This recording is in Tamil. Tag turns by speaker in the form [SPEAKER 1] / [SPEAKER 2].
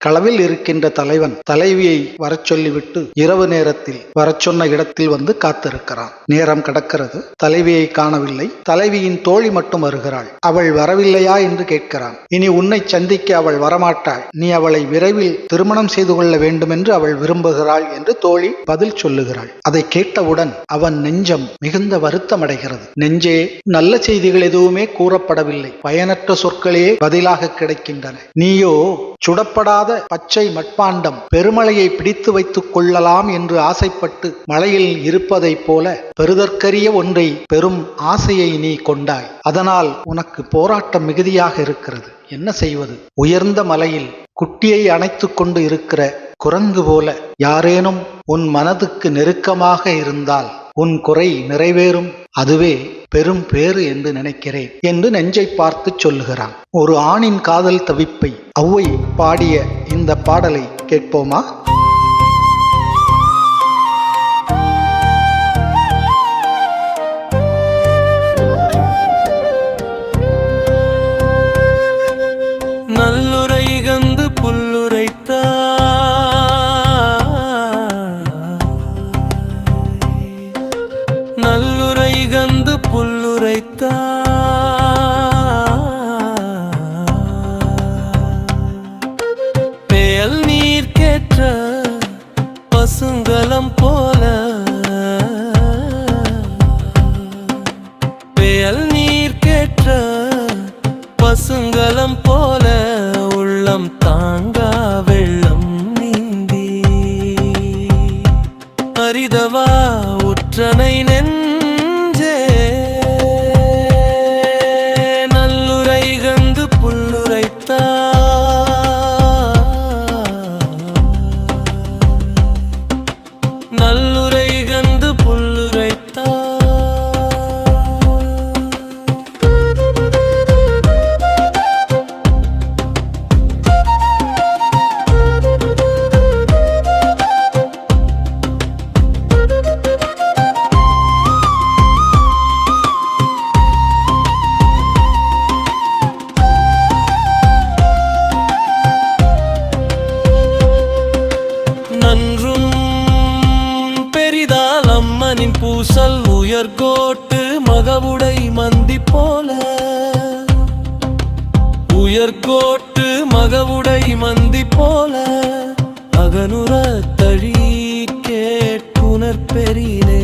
[SPEAKER 1] களவில் இருக்கின்ற தலைவன் தலைவியை வரச் சொல்லிவிட்டு இரவு நேரத்தில் வரச் சொன்ன இடத்தில் வந்து காத்திருக்கிறான். நேரம் கடக்கிறது. தலைவியை காணவில்லை. தலைவியின் தோழி மட்டும் வருகிறாள். அவள் வரவில்லையா என்று கேட்கிறான். இனி உன்னை சந்திக்க அவள் வரமாட்டாள். நீ அவளை விரைவில் திருமணம் செய்து கொள்ள வேண்டும் என்று அவள் விரும்புகிறாள் என்று தோழி பதில் சொல்லுகிறாள். அதை கேட்டவுடன் அவன் நெஞ்சம் மிகுந்த வருத்தம் அடைகிறது. நெஞ்சே, நல்ல செய்திகள் எதுவுமே கூறப்படவில்லை. பயனற்ற சொற்களே பதிலாக கிடைக்கின்றன. நீயோ சுடப்படாத பச்சை மட்பாண்டம் பெருமழையை பிடித்து வைத்துக் கொள்ளலாம் என்று ஆசைப்பட்டு மழையில் இருப்பதைப் போல பெறுதற்கரிய ஒன்றை பெரும் ஆசையை நீ கொண்டாய். அதனால் உனக்கு போராட்டம் மிகுதியாக இருக்கிறது. என்ன செய்வது? உயர்ந்த மலையில் குட்டியை அணைத்துக் கொண்டு இருக்கிற குரங்கு போல யாரேனும் உன் மனதுக்கு நெருக்கமாக இருந்தால் உன் குறை நிறைவேறும். அதுவே பெரும் பேறு என்று நினைக்கிறேன் என்று நெஞ்சை பார்த்து சொல்லுகிறான். ஒரு ஆணின் காதல் தவிப்பை ஔவை பாடிய இந்த பாடலை கேட்போமா?
[SPEAKER 2] நல்லுரை கந்து புல்லுரைத்தா நல்லுரை கந்து புல்லுரைத்தா பேயல் நீர் கேற்ற பசுங்கலம் போல பேயல் நீர் கேற்ற பசுங்கலம் போல உள்ளம் தாங்கா வெள்ளம் நீந்தி அரிதவா உற்றனை நெஞ்சே நல்லுரை கந்து புல்லுரைத்தா நல்லுரை கந்து புல்லுரைத்தா நன்றும் பெரிதால் அம்மனின் பூசல் உயர்கோட்டு மகவுடை மந்தி போல உயர்கோட்டு மகவுடை மந்தி போல அகனுற தழி கேட்புணர் பெரினே